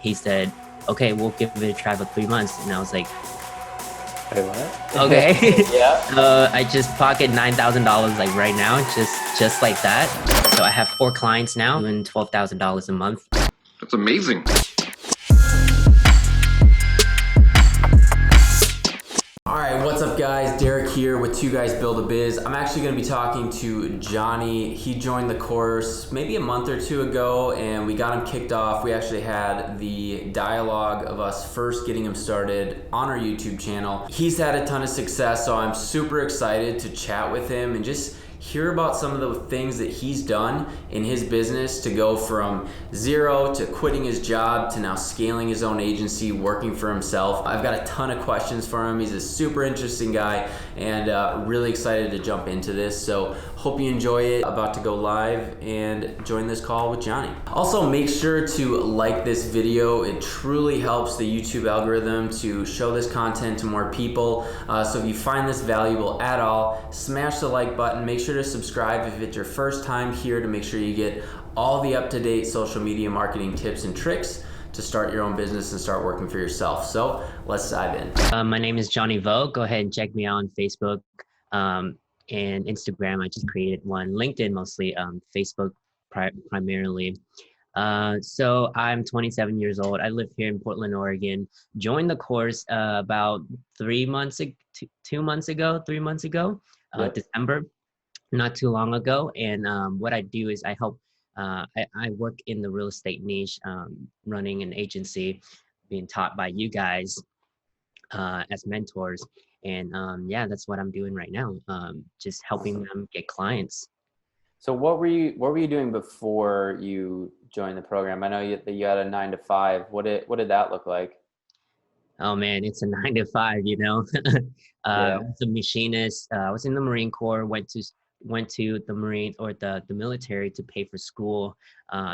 he said, okay, we'll give it a try for 3 months. And I was like, Wait, what? okay. Yeah. I just pocket $9,000 like right now, just like that. So I have 4 clients now, doing $12,000 a month. That's amazing. Alright, what's up guys? Derek here with Two Guys Build a Biz. I'm actually going to be talking to Johnny. He joined the course maybe a month or two ago and we got him kicked off. We actually had the dialogue of us first getting him started on our YouTube channel. He's had a ton of success, so I'm super excited to chat with him and just hear about some of the things that he's done in his business to go from zero to quitting his job to now scaling his own agency, working for himself. I've got a ton of questions for him. He's a super interesting guy and really excited to jump into this. So hope you enjoy it. About to go live and join this call with Johnny. Also, make sure to like this video. It truly helps the YouTube algorithm to show this content to more people. So if you find this valuable at all, smash the like button. Make sure to subscribe if it's your first time here to make sure you get all the up-to-date social media marketing tips and tricks to start your own business and start working for yourself. So let's dive in. My name is Johnny Vo. Go ahead and check me out on Facebook and Instagram. I just created one. LinkedIn mostly, Facebook primarily. So I'm 27 years old. I live here in Portland, Oregon. Joined the course about 3 months, 2 months ago, 3 months ago, Yep. December, not too long ago. And what I do is I help, I work in the real estate niche, running an agency, being taught by you guys as mentors. And yeah, that's what I'm doing right now. Just helping them get clients. So what were you doing before you joined the program? I know that you had a 9 to 5. What did that look like? Oh man, it's a 9 to 5, you know. I Yeah. was a machinist. I was in the Marine Corps. Went to the Marine or the military to pay for school.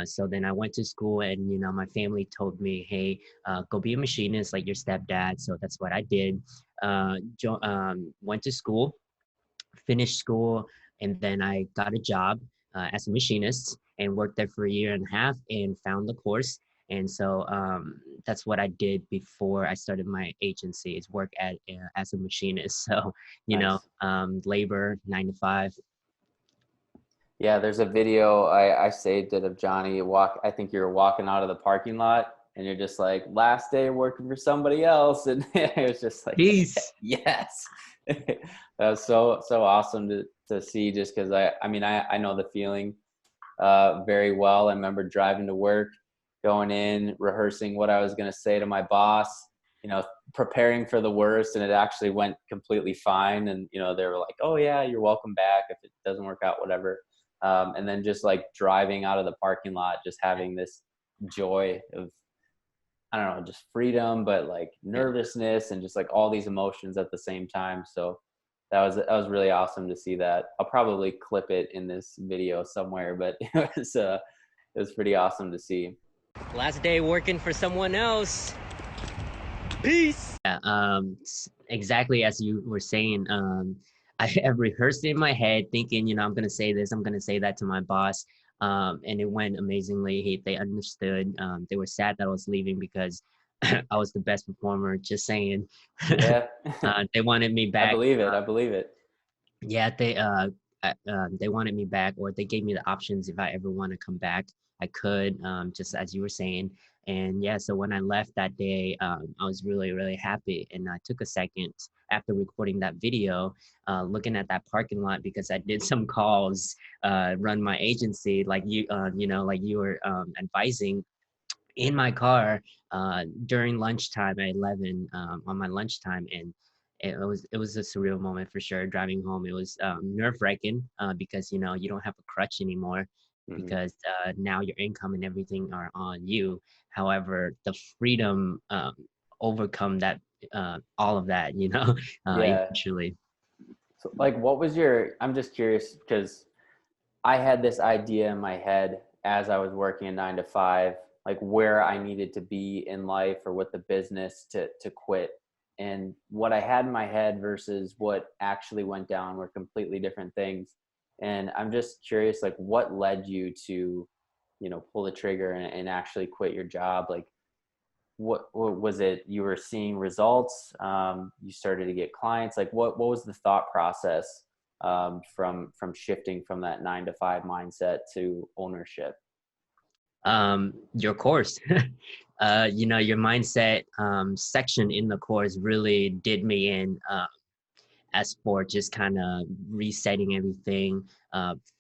So then I went to school, and you know, my family told me, "Hey, go be a machinist like your stepdad." So that's what I did. Went to school, finished school, and then I got a job as a machinist and worked there for a year and a half and found the course. And so that's what I did before I started my agency, is work as a machinist. So, you know, Nice. labor, 9 to 5. Yeah, there's a video I saved it of Johnny I think you were walking out of the parking lot and you're just like, last day working for somebody else. And it was just like, Peace. yes. That was so awesome to see, just because I know the feeling very well. I remember driving to work, going in, rehearsing what I was going to say to my boss, you know, preparing for the worst, and it actually went completely fine. And, you know, they were like, oh yeah, you're welcome back if it doesn't work out, whatever. And then just like driving out of the parking lot, just having this joy of, I don't know, just freedom, but like nervousness and just like all these emotions at the same time. So that was really awesome to see that. I'll probably clip it in this video somewhere, but it was pretty awesome to see. Last day working for someone else. Peace. Yeah, exactly as you were saying. I have rehearsed it in my head, thinking, you know, I'm gonna say this, I'm gonna say that to my boss, and it went amazingly. They understood. They were sad that I was leaving because I was the best performer. Just saying. Yeah. They wanted me back. I believe it. I believe it. Yeah, they wanted me back, or they gave me the options if I ever want to come back, I could, just as you were saying. And yeah, so when I left that day, I was really, really happy. And I took a second after recording that video, looking at that parking lot, because I did some calls, run my agency, like you know, like you were advising, in my car during lunchtime at 11, on my lunchtime. And it was a surreal moment for sure. Driving home, it was nerve-wracking, because you know, you don't have a crutch anymore, Mm-hmm. because now your income and everything are on you. However, the freedom overcome that, all of that, you know. Yeah. Eventually. So like, I'm just curious because I had this idea in my head as I was working a 9 to 5, like where I needed to be in life or with the business to quit. And what I had in my head versus what actually went down were completely different things. And I'm just curious, like, what led you to, you know, pull the trigger and actually quit your job? Like, what was it? You were seeing results. You started to get clients. Like what was the thought process from shifting from that 9 to 5 mindset to ownership? Your course. Your mindset section in the course really did me in, as for just kind of resetting everything,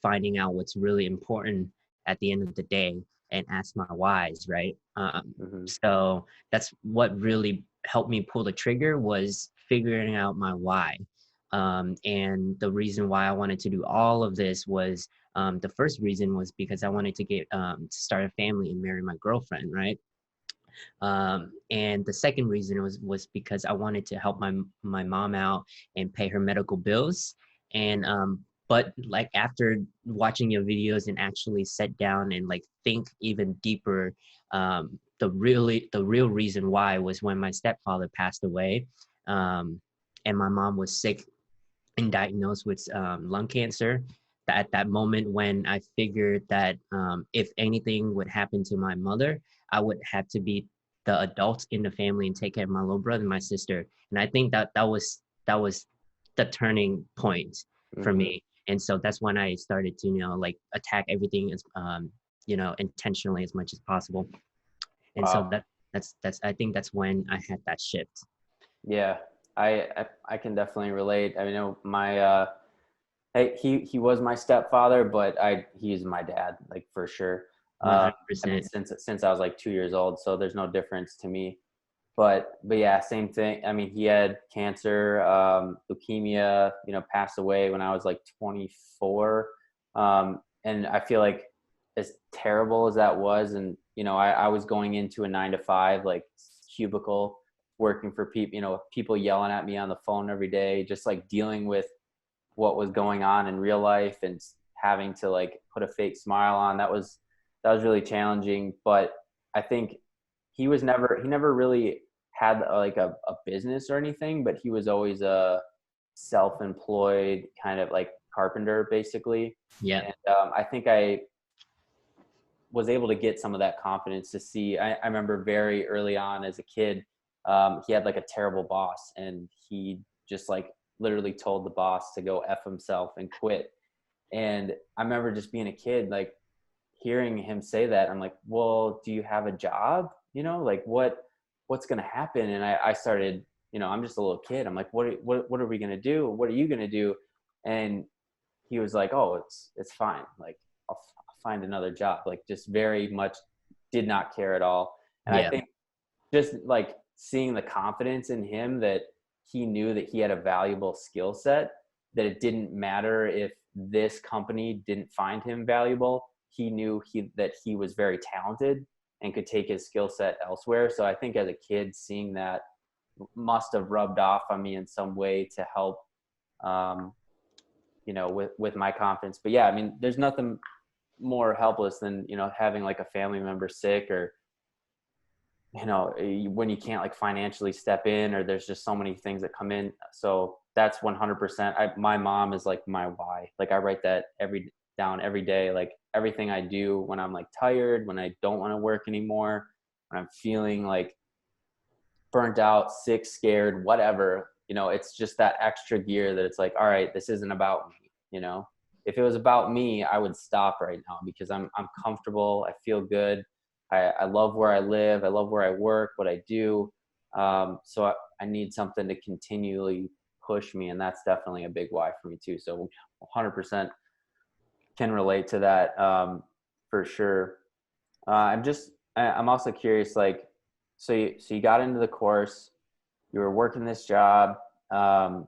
finding out what's really important at the end of the day, and ask my whys, right? Hmm. So that's what really helped me pull the trigger, was figuring out my why. And the reason why I wanted to do all of this was, the first reason was because I wanted to to start a family and marry my girlfriend, right? And the second reason was because I wanted to help my mom out and pay her medical bills. And but like after watching your videos and actually sit down and like think even deeper, the real reason why was when my stepfather passed away, and my mom was sick and diagnosed with lung cancer. At that moment when I figured that, if anything would happen to my mother, I would have to be the adult in the family and take care of my little brother and my sister. And I think that was the turning point for Hmm. me. And so that's when I started to, like, attack everything as, intentionally as much as possible. And so Wow. that's I think that's when I had that shift. Yeah, I can definitely relate. I know my he was my stepfather, but he's my dad, like for sure. I mean, 100%. since I was like 2 years old, so there's no difference to me. But yeah, same thing. I mean, he had cancer, leukemia. Passed away when I was like 24. And I feel like, as terrible as that was, and I was going into a 9 to 5 like cubicle, working for people. People yelling at me on the phone every day, just like dealing with what was going on in real life and having to like put a fake smile on. That was really challenging. But I think he never really had like a business or anything, but he was always a self-employed kind of like carpenter basically. Yeah. And I think I was able to get some of that confidence to see. I remember very early on as a kid, he had like a terrible boss, and he just like literally told the boss to go F himself and quit. And I remember just being a kid, like hearing him say that. I'm like, well, do you have a job? Like what's going to happen? And I started, I'm just a little kid. I'm like, what are we going to do? What are you going to do? And he was like, oh, it's fine. Like I'll find another job. Like just very much did not care at all. And I Yeah. think just like seeing the confidence in him, that he knew that he had a valuable skill set, that it didn't matter if this company didn't find him valuable. He knew that he was very talented and could take his skill set elsewhere. So I think as a kid, seeing that must have rubbed off on me in some way to help, um, with my confidence. But yeah, I mean, there's nothing more helpless than having like a family member sick, or when you can't like financially step in, or there's just so many things that come in. So that's 100%. My mom is like my why. Like I write that down every day. Like everything I do when I'm like tired, when I don't want to work anymore, when I'm feeling like burnt out, sick, scared, whatever, it's just that extra gear that it's like, all right, this isn't about me. If it was about me, I would stop right now, because I'm comfortable. I feel good. I love where I live. I love where I work, what I do. So I need something to continually push me. And that's definitely a big why for me too. So 100% can relate to that, for sure. I'm also curious, like, so you got into the course, you were working this job, um,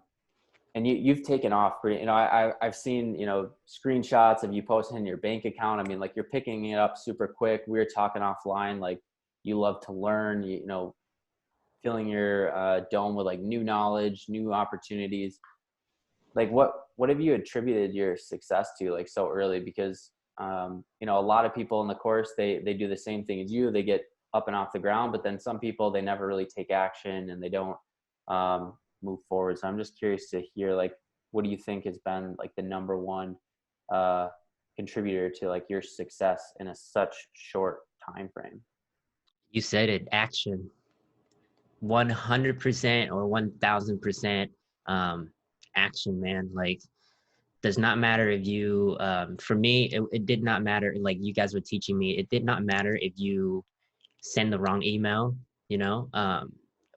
and you've taken off pretty. I've seen screenshots of you posting in your bank account. I mean, like you're picking it up super quick. We were talking offline, like you love to learn. Filling your dome with like new knowledge, new opportunities. Like what have you attributed your success to like so early? Because a lot of people in the course, they do the same thing as you. They get up and off the ground, but then some people, they never really take action, and they don't move forward. So I'm just curious to hear, like, what do you think has been like the number one uh, contributor to like your success in such short time frame? You said it, action. 100% or 1000% action, man. Like, does not matter if you for me it did not matter, like you guys were teaching me, it did not matter if you send the wrong email, you know,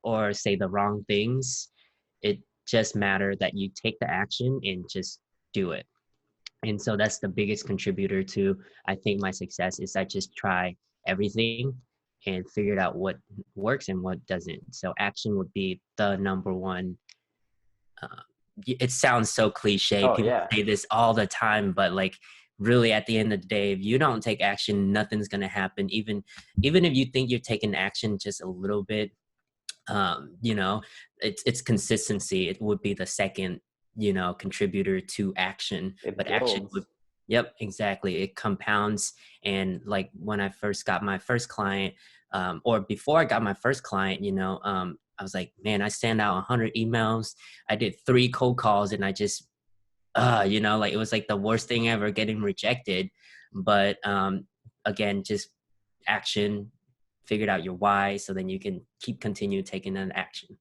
or say the wrong things. It just mattered that you take the action and just do it. And so that's the biggest contributor to, I think, my success is I just try everything and figured out what works and what doesn't. So action would be the number one. uh, it sounds so cliche. Oh People yeah, say this all the time, but like really at the end of the day, if you don't take action, nothing's gonna happen. Even if you think you're taking action just a little bit, you know, it's consistency. It would be the second, you know, contributor to action. it But action would, builds. yep, exactly. It compounds. And like when I first got my first client, or before I got my first client, you know, I was like, man, I sent out 100 emails. I did 3 cold calls, and I just, you know, like it was like the worst thing ever, getting rejected. But again, just action, figured out your why, so then you can continue taking an action.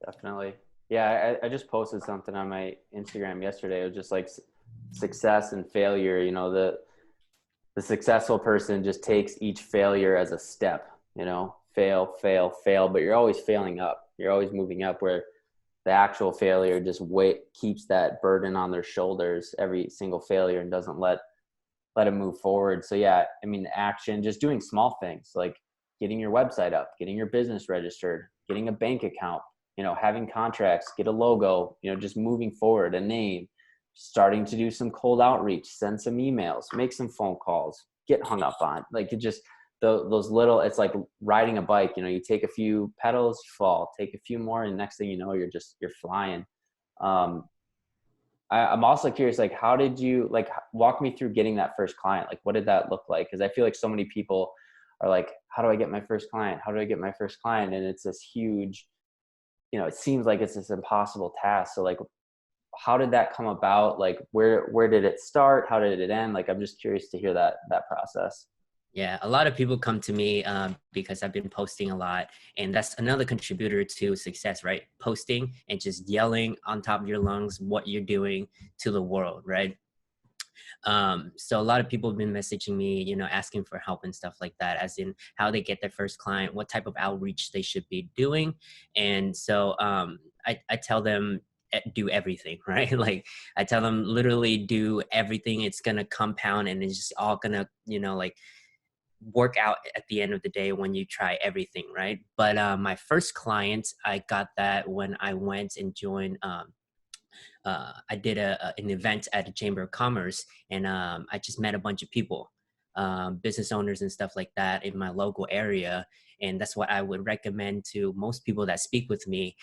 Definitely. Yeah, I just posted something on my Instagram yesterday. It was just like success and failure. You know, the successful person just takes each failure as a step. You know, fail, fail, fail, but you're always failing up. You're always moving up. Where the actual failure just keeps that burden on their shoulders every single failure and doesn't let them move forward. So yeah, I mean, action, just doing small things like getting your website up, getting your business registered, getting a bank account, you know, having contracts, get a logo, you know, just moving forward, a name, starting to do some cold outreach, send some emails, make some phone calls, get hung up on. Like it just, those little, it's like riding a bike, you know, you take a few pedals, you fall, take a few more, and next thing you know, you're flying. Um, I'm also curious, like, how did you, like, walk me through getting that first client? Like, what did that look like? Because I feel like so many people are like, how do I get my first client? How do I get my first client? And it's this huge, you know, it seems like it's this impossible task. So like, how did that come about? Like, where did it start? How did it end? Like, I'm just curious to hear that process. Yeah, a lot of people come to me because I've been posting a lot, and that's another contributor to success, right? Posting and just yelling on top of your lungs what you're doing to the world, right? So a lot of people have been messaging me, you know, asking for help and stuff like that, as in how they get their first client, what type of outreach they should be doing. And so I tell them, do everything, right? Like I tell them literally do everything. It's gonna compound, and it's just all gonna, you know, like work out at the end of the day when you try everything, right? But my first client, I got that when I went and joined I did an event at the Chamber of Commerce, and I just met a bunch of people, business owners and stuff like that in my local area. And that's what I would recommend to most people that speak with me,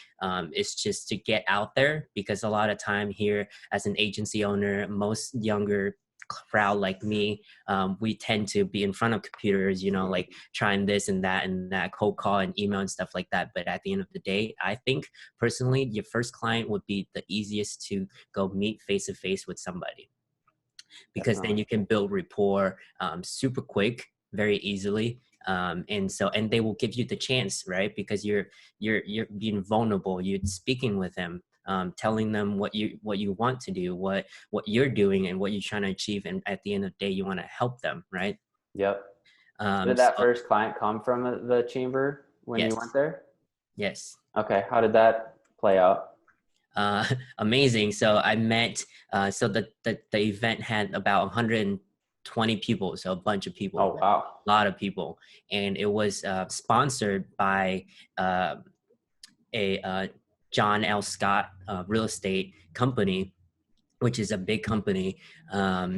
is just to get out there, because a lot of time here as an agency owner, most younger crowd like me, we tend to be in front of computers, you know, like trying this and that cold call and email and stuff like that. But at the end of the day, I think personally, your first client would be the easiest to go meet face to face with somebody, because then Definitely. you can build rapport super quick, very easily. And they will give you the chance, right? Because you're being vulnerable, you're speaking with them, telling them what you want to do, what you're doing and what you're trying to achieve, and at the end of the day you want to help them, right? Yep. Did that So first client come from the chamber when you went yes, there? yes. Okay. How did that play out? uh, Amazing. So I met, so the event had about 120 people, so a bunch of people, Oh, wow. a lot of people, and it was sponsored by uh, a John L. Scott real estate company, which is a big company.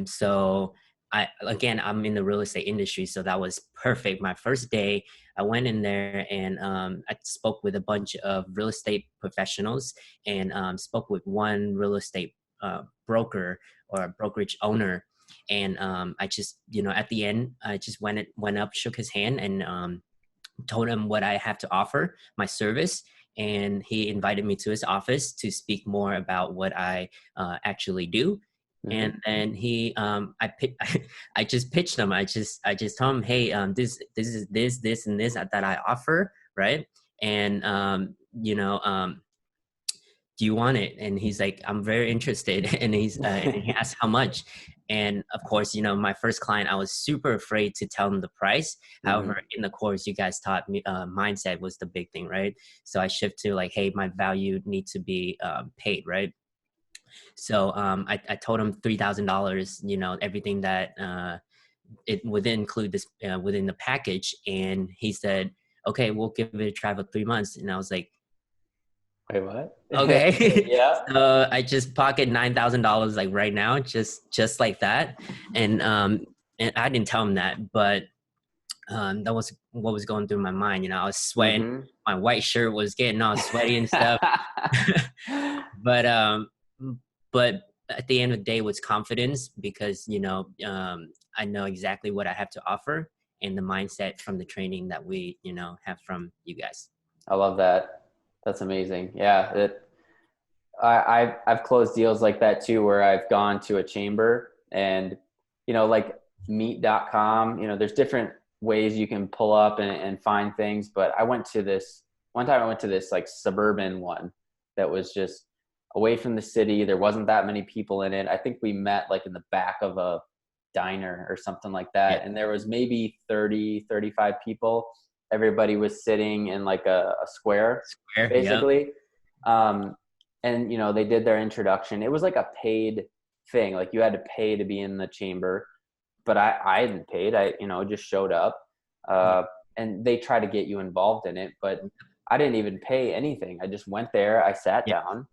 So I'm in the real estate industry, so that was perfect. My first day, I went in there and I spoke with a bunch of real estate professionals, and spoke with one real estate broker or a brokerage owner. And I just, you know, at the end, I just went up, shook his hand, and told him what I have to offer, my service, and he invited me to his office to speak more about what I actually do. Hmm. And then I just pitched him. I just told him, hey, this is this and this that I offer, right? and you know, do you want it? And he's like, I'm very interested. And and he asked how much. And of course, you know, my first client, I was super afraid to tell him the price. However, in the course, you guys taught me mindset was the big thing, right? So I shift to like, hey, my value needs to be paid, right? So I told him $3,000, you know, everything that it would include this within the package. And he said, okay, we'll give it a try for 3 months. And I was like, Wait, what? okay. Yeah. So I just pocket $9,000 like right now, just like that. And I didn't tell him that, but that was what was going through my mind. You know, I was sweating. Mm-hmm. My white shirt was getting all sweaty and stuff. but but at the end of the day, it was confidence because you know I know exactly what I have to offer and the mindset from the training that we you know have from you guys. I love that. That's amazing. Yeah, I've closed deals like that too, where I've gone to a chamber and, you know, like meet.com, you know, there's different ways you can pull up and find things. But one time I went to this like suburban one that was just away from the city. There wasn't that many people in it. I think we met like in the back of a diner or something like that. Yeah. And there was maybe 30, 35 people. Everybody was sitting in like a square, Square. Yep. basically. And you know, they did their introduction. It was like a paid thing. Like you had to pay to be in the chamber, but I hadn't paid. I, you know, just showed up, and they try to get you involved in it, but I didn't even pay anything. I just went there. I sat Yeah. down,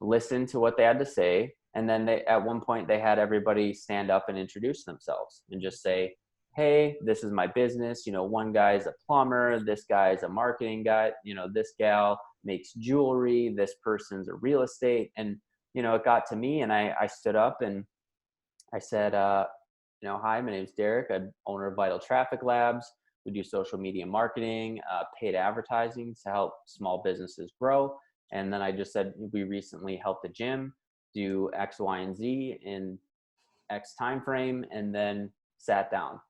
listened to what they had to say. And then at one point they had everybody stand up and introduce themselves and just say, hey, this is my business. You know, one guy's a plumber. This guy's a marketing guy. You know, this gal makes jewelry. This person's a real estate. And, you know, it got to me and I stood up and I said, you know, hi, my name's Derek. I'm owner of Vital Traffic Labs. We do social media marketing, paid advertising to help small businesses grow. And then I just said, we recently helped the gym do X, Y, and Z in X time frame, and then sat down.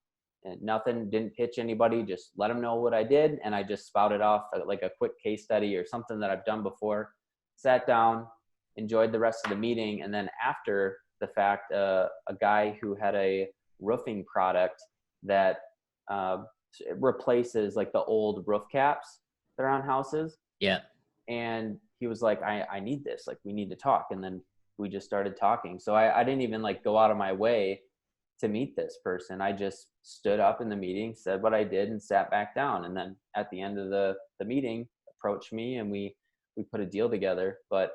And nothing, didn't pitch anybody, just let them know what I did. And I just spouted off like a quick case study or something that I've done before, sat down, enjoyed the rest of the meeting. And then after the fact, a guy who had a roofing product that replaces like the old roof caps that are on houses. Yeah. And he was like, I need this, like we need to talk. And then we just started talking. So I didn't even like go out of my way to meet this person. I just stood up in the meeting, said what I did, and sat back down. And then at the end of the meeting, approached me and we put a deal together. But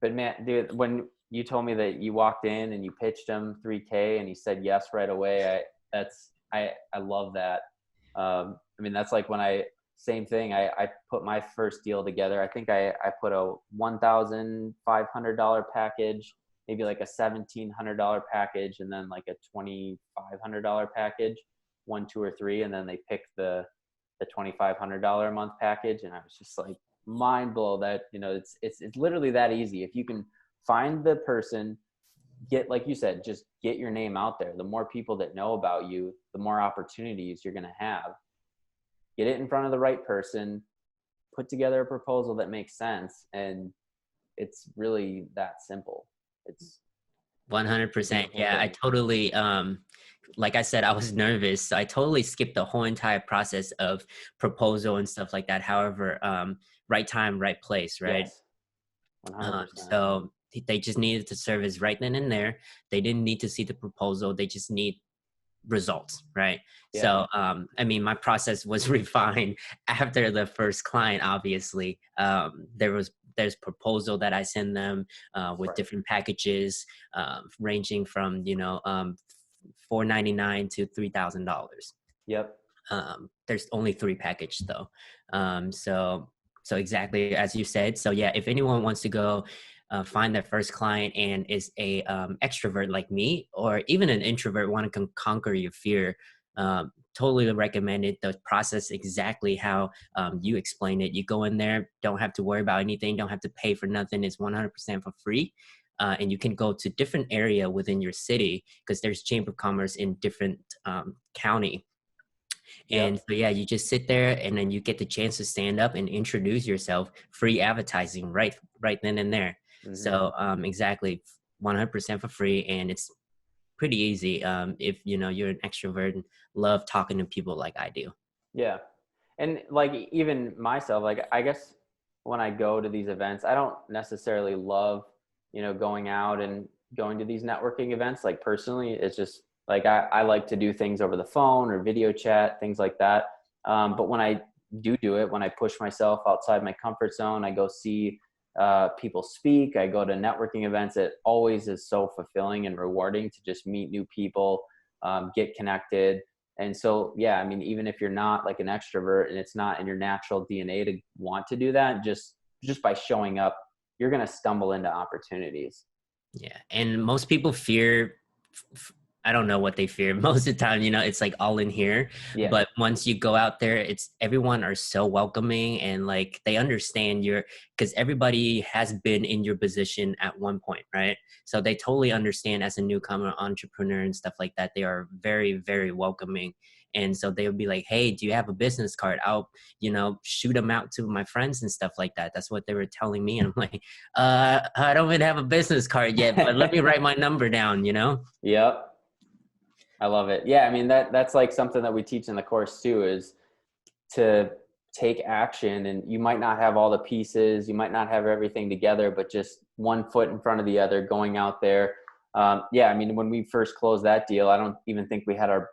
man, dude, when you told me that you walked in and you pitched him 3K and he said yes right away, I love that. I mean, that's like when same thing. I put my first deal together. I think I put a $1,500 package, maybe like a $1,700 package, and then like a $2,500 package, 1, 2, or 3. And then they picked the $2,500 a month package. And I was just like mind blown that, you know, it's literally that easy. If you can find the person, get, like you said, just get your name out there. The more people that know about you, the more opportunities you're going to have. Get it in front of the right person, put together a proposal that makes sense. And it's really that simple. It's 100%. Yeah, I totally like I said, I was nervous. So I totally skipped the whole entire process of proposal and stuff like that. However, right time, right place, right? Yes, 100%. So they just needed the service right then and there. They didn't need to see the proposal. They just need results, right? Yeah. So I mean, my process was refined after the first client. Obviously, there's proposal that I send them with different packages ranging from $499 to $3,000. Yep. There's only 3 packages though. So exactly as you said. So yeah, if anyone wants to go find their first client and is a extrovert like me, or even an introvert, want to conquer your fear, totally recommend it. The process exactly how you explain it. You go in there, don't have to worry about anything, don't have to pay for nothing. It's 100% for free. And you can go to different area within your city because there's chamber of commerce in different county. And Yep. so, yeah, you just sit there and then you get the chance to stand up and introduce yourself, free advertising right then and there. Hmm. So, exactly, 100% for free. And it's pretty easy if, you're an extrovert and love talking to people like I do. Yeah. And like even myself, like I guess when I go to these events, I don't necessarily love, going out and going to these networking events. Like personally, it's just like I like to do things over the phone or video chat, things like that. But when I do it, when I push myself outside my comfort zone, I go see people speak, I go to networking events. It always is so fulfilling and rewarding to just meet new people, get connected. And so, yeah, I mean, even if you're not like an extrovert and it's not in your natural DNA to want to do that, just by showing up, you're going to stumble into opportunities. Yeah, and most people fear. I don't know what they fear. Most of the time, it's like all in here. Yeah. But once you go out there, it's everyone are so welcoming and like they understand because everybody has been in your position at one point, right? So they totally understand as a newcomer entrepreneur and stuff like that. They are very, very welcoming. And so they would be like, hey, do you have a business card? I'll, shoot them out to my friends and stuff like that. That's what they were telling me. And I'm like, I don't even have a business card yet, but let me write my number down. Yep. I love it. Yeah. I mean, that's like something that we teach in the course too, is to take action. And you might not have all the pieces, you might not have everything together, but just one foot in front of the other, going out there. Yeah, I mean, when we first closed that deal, I don't even think we had our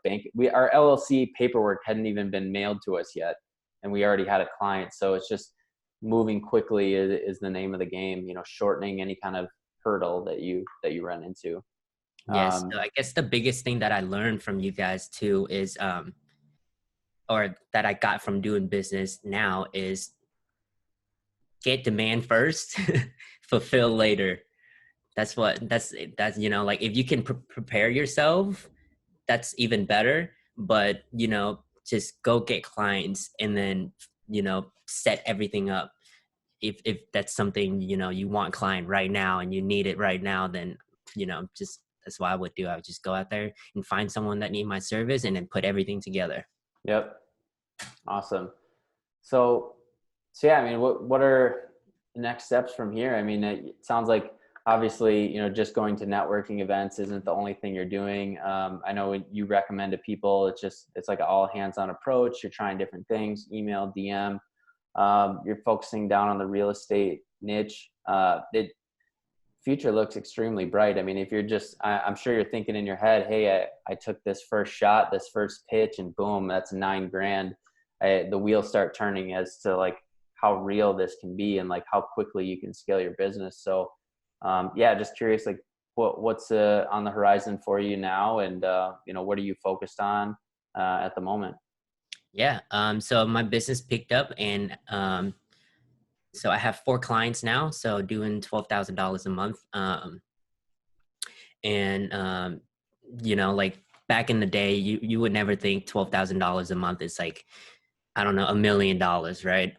our LLC paperwork hadn't even been mailed to us yet, and we already had a client. So it's just moving quickly is the name of the game. Shortening any kind of hurdle that you run into. Yes, Um, so I guess the biggest thing that I learned from you guys too is, or that I got from doing business now is get demand first, fulfill later. That's like if you can prepare yourself, that's even better. But just go get clients and then set everything up. If that's something you want client right now and you need it right now, then just that's what I would do. I would just go out there and find someone that need my service and then put everything together. yep. Awesome. So, so yeah, I mean, what are the next steps from here? I mean, it sounds like obviously, just going to networking events isn't the only thing you're doing. I know when you recommend to people, it's like an all hands on approach. You're trying different things, email, DM. You're focusing down on the real estate niche. It future looks extremely bright. I mean, if you're I'm sure you're thinking in your head, hey, I took this first shot, this first pitch, and boom, that's $9,000. The wheels start turning as to like how real this can be and like how quickly you can scale your business. So, yeah, just curious, like what's on the horizon for you now, and what are you focused on at the moment? Yeah. So my business picked up and so I have 4 clients now, so doing $12,000 a month. And like back in the day, you would never think $12,000 a month is like, I don't know, $1 million, right?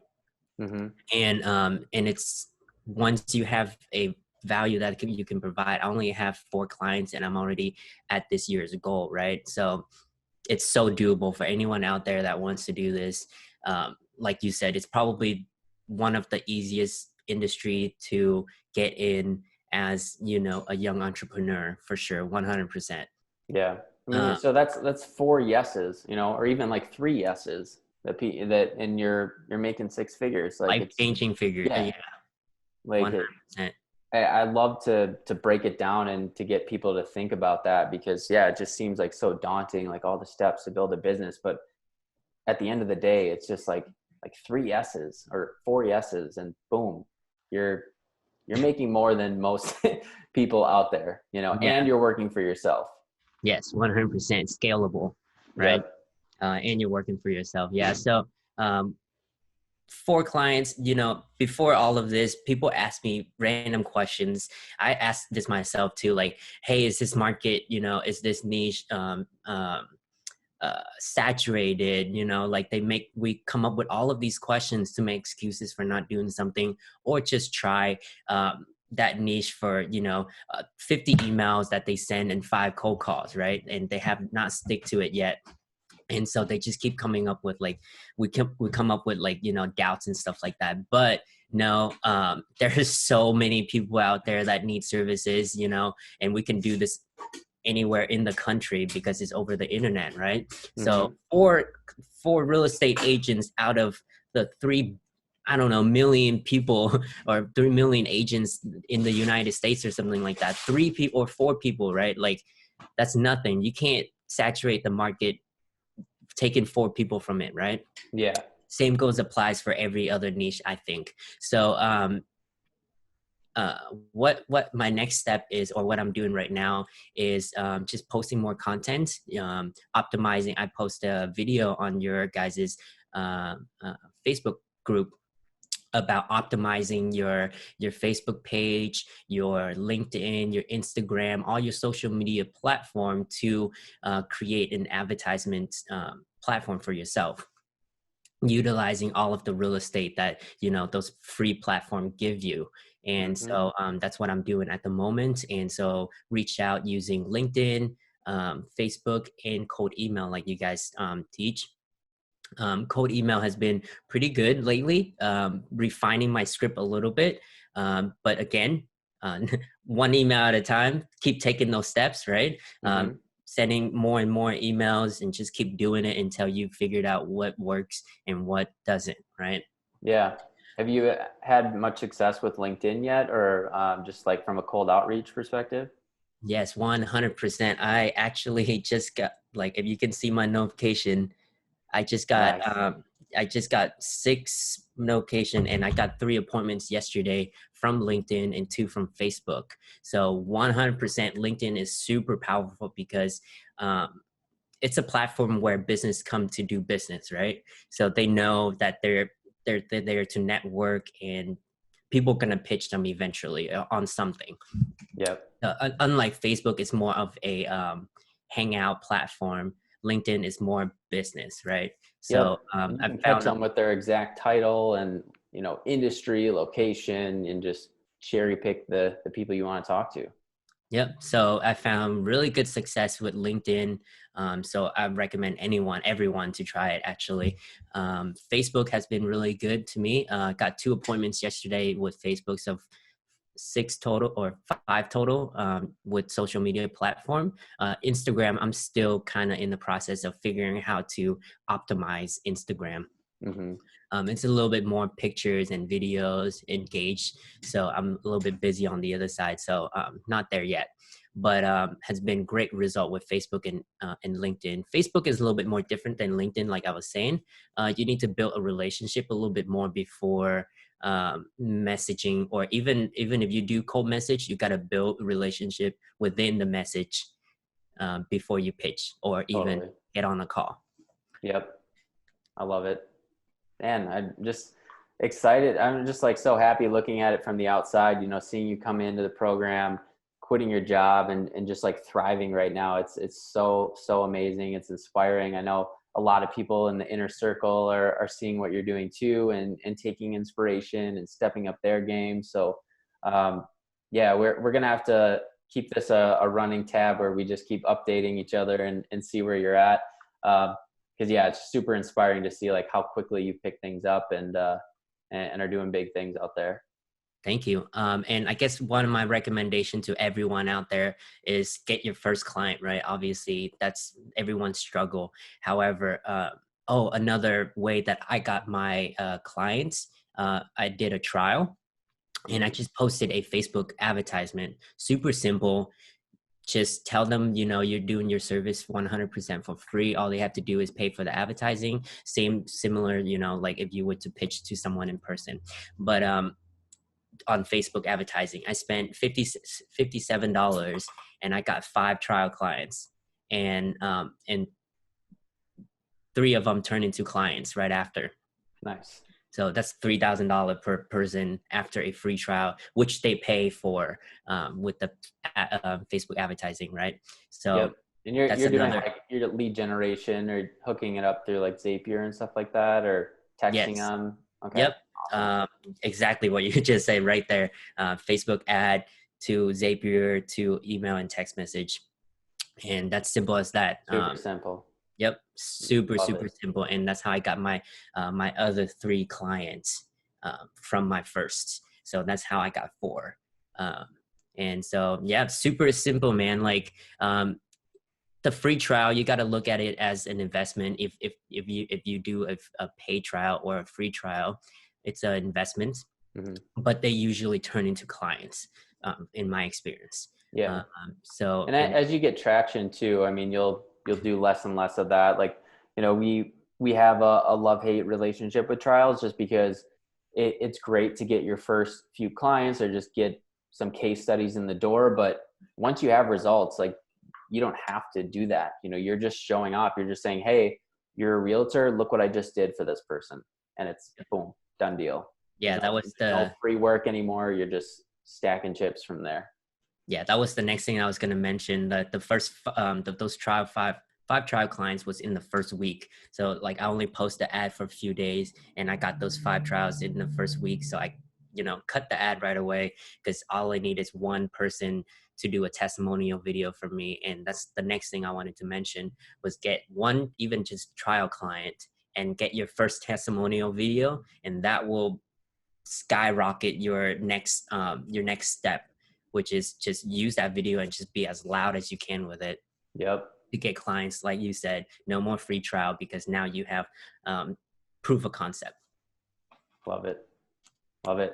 Mm-hmm. And it's once you have a value that you can provide. I only have 4 clients and I'm already at this year's goal, right? So it's so doable for anyone out there that wants to do this. Like you said, it's probably one of the easiest industry to get in as a young entrepreneur, for sure, 100%. Yeah. I mean, um, so that's 4 yeses, or even like 3 yeses that and you're making 6 figures. Like it's, Life-changing figure, yeah, yeah, like it, 100%. I love to break it down and to get people to think about that, because yeah, it just seems like so daunting, like all the steps to build a business. But at the end of the day, it's just like 3 yeses or 4 yeses and boom, you're making more than most people out there, Yeah, and you're working for yourself. yes, 100% scalable, right? Yep. And you're working for yourself. Yeah. So um, for clients, before all of this, people ask me random questions. I asked this myself too, like, hey, is this market, is this niche saturated? Like we come up with all of these questions to make excuses for not doing something, or just try that niche for 50 emails that they send and 5 cold calls, right? And they have not stick to it yet. And so they just keep coming up with like, we come up with like, doubts and stuff like that. But no, there's so many people out there that need services, and we can do this anywhere in the country because it's over the internet, right? So Mm-hmm. for real estate agents out of the I don't know, million people or 3 million agents in the United States or something like that, 3 people or 4 people, right? Like that's nothing. You can't saturate the market taking 4 people from it, right? Yeah. Same goes applies for every other niche, I think. So uh, what my next step is, or what I'm doing right now, is just posting more content, optimizing. I post a video on your guys's uh, uh, Facebook group about optimizing your Facebook page, your LinkedIn, your Instagram, all your social media platform to create an advertisement platform for yourself, utilizing all of the real estate that those free platform give you. And Mm-hmm. so that's what I'm doing at the moment. And so reach out using LinkedIn, Facebook, and cold email like you guys teach. Cold email has been pretty good lately, refining my script a little bit. But again, uh, one email at a time, keep taking those steps, right? Mm-hmm. Sending more and more emails and just keep doing it until you figured out what works and what doesn't, right? Yeah. Have you had much success with LinkedIn yet, or just like from a cold outreach perspective? Yes, 100%. I actually just got, like, if you can see my notification, I just got Nice. I just got 6 notification, and I got 3 appointments yesterday from LinkedIn and 2 from Facebook. So 100% LinkedIn is super powerful because it's a platform where business come to do business, right? So they know that they're there to network, and people gonna pitch them eventually on something. Yep. Unlike Facebook, it's more of a hangout platform. LinkedIn is more business, right? So Yep. You I can catch found, them with their exact title and, industry, location, and just cherry pick the people you want to talk to. yep. So I found really good success with LinkedIn. So I recommend everyone to try it actually. Facebook has been really good to me. Got 2 appointments yesterday with Facebook. So 6 total or 5 total with social media platform. Instagram, I'm still kind of in the process of figuring how to optimize Instagram. Mm-hmm. It's a little bit more pictures and videos engaged, so I'm a little bit busy on the other side, so not there yet. But has been great result with Facebook and LinkedIn. Facebook is a little bit more different than LinkedIn, like I was saying. You need to build a relationship a little bit more before messaging, or even if you do cold message, you got to build a relationship within the message before you pitch or even Totally. get on a call. Yep. I love it. Man, I'm just excited. I'm just like so happy looking at it from the outside, seeing you come into the program, quitting your job and just like thriving right now. It's so amazing. It's inspiring. I know a lot of people in the inner circle are seeing what you're doing too, and taking inspiration and stepping up their game. So yeah, we're gonna have to keep this a running tab where we just keep updating each other and see where you're at. Because yeah, it's super inspiring to see like how quickly you pick things up and are doing big things out there. Thank you. And I guess one of my recommendation to everyone out there is get your first client, right? Obviously, that's everyone's struggle. However, another way that I got my clients, I did a trial, and I Mm-hmm. just posted a Facebook advertisement. Super simple. Just tell them, you're doing your service 100% for free. All they have to do is pay for the advertising. Similar, like if you were to pitch to someone in person. But on Facebook advertising, I spent $57, and I got 5 trial clients, and 3 of them turned into clients right after. Nice. So that's $3,000 per person after a free trial, which they pay for with the Facebook advertising, right? So Yep. And that's you're doing another. like your lead generation or hooking it up through like Zapier and stuff like that, or texting Yes. them. Okay. Yep. Awesome. Exactly what you just said right there. Facebook ad to Zapier to email and text message, and that's simple as that. Super simple. Yep, super Love super it. simple, and that's how I got my my other 3 clients from my first. So that's how I got 4. Um, and so yeah, super simple, man. Like the free trial, you got to look at it as an investment. If you do a paid trial or a free trial, it's an investment, Hmm. but they usually turn into clients, in my experience. Yeah. Um, so And and as you get traction too, I mean, you'll do less and less of that. Like, we have a love-hate relationship with trials just because it's great to get your first few clients or just get some case studies in the door. But once you have results, like, you don't have to do that. You're just showing off. You're just saying, hey, you're a realtor. Look what I just did for this person. And it's boom, done deal. yeah, that was There's no the free work anymore. You're just stacking chips from there. yeah, that was the next thing I was going to mention. That the first those trial five trial clients was in the first week. So like I only post the ad for a few days, and I got those 5 trials in the first week. So I cut the ad right away, because all I need is one person to do a testimonial video for me. And that's the next thing I wanted to mention, was get one even just trial client and get your first testimonial video, and that will skyrocket your next step, which is just use that video and just be as loud as you can with it Yep. to get clients. Like you said, no more free trial, because now you have proof of concept. Love it. Love it.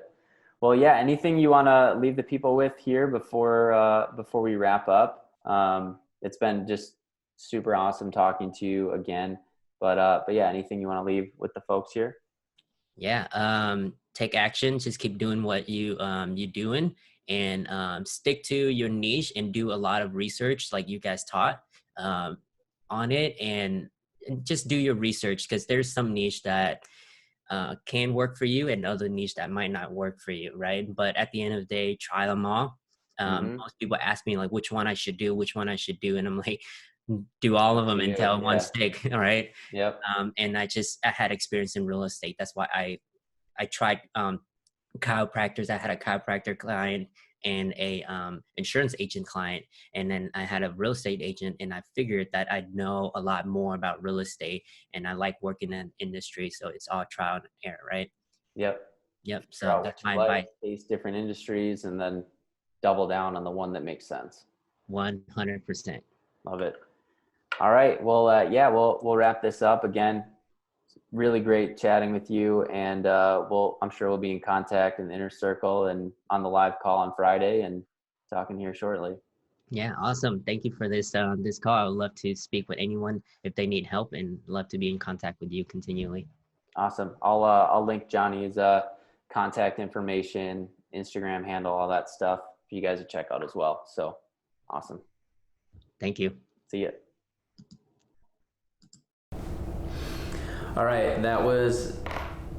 Well, yeah. Anything you want to leave the people with here before we wrap up? It's been just super awesome talking to you again. But yeah, anything you want to leave with the folks here? Yeah, take action. Just keep doing what you doing, and stick to your niche and do a lot of research, like you guys taught um, on it, and just do your research, because there's some niche that can work for you and other niche that might not work for you, right? But at the end of the day, try them all. Mm-hmm. Most people ask me like which one I should do, and I'm like, do all of Up them to you. until one Yeah. stick, all right? Yep. And I had experience in real estate. That's why I tried chiropractors. I had a chiropractor client and a insurance agent client, and then I had a real estate agent, and I figured that I know a lot more about real estate, and I like working in industry, so it's all trial and error, right? Yep. Yep. Figure So out what that's you my like, advice. taste different industries, and then double down on the one that makes sense. 100%. Love it. All right. Well, yeah, we'll wrap this up again. Really great chatting with you, and I'm sure we'll be in contact in the inner circle and on the live call on Friday and talking here shortly. Yeah, awesome. Thank you for this call. I would love to speak with anyone if they need help, and love to be in contact with you continually. Awesome. I'll link Johnny's contact information, Instagram handle, all that stuff for you guys to check out as well. So awesome. Thank you. See ya. All right, that was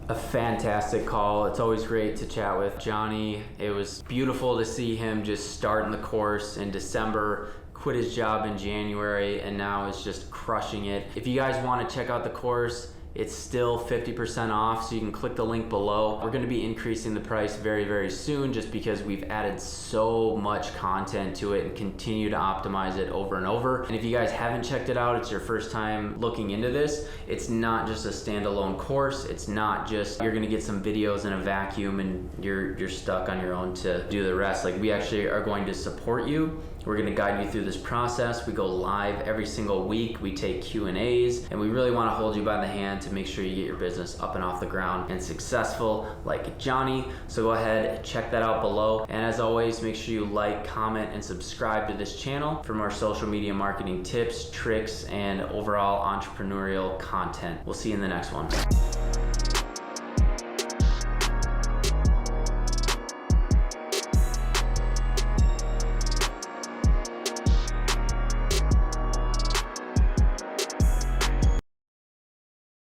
a fantastic call. It's always great to chat with Johnny. It was beautiful to see him just start in the course in December, quit his job in January, and now is just crushing it. If you guys want to check out the course, it's still 50% off, so you can click the link below. We're going to be increasing the price very, very soon, just because we've added so much content to it and continue to optimize it over and over. And if you guys haven't checked it out, it's your first time looking into this, it's not just a standalone course. It's not just you're going to get some videos in a vacuum and you're stuck on your own to do the rest. Like, we actually are going to support you. We're going to guide you through this process. We go live every single week. We take Q&As, and we really want to hold you by the hand to make sure you get your business up and off the ground and successful like Johnny. So go ahead and check that out below. And as always, make sure you like, comment, and subscribe to this channel for more social media marketing tips, tricks, and overall entrepreneurial content. We'll see you in the next one.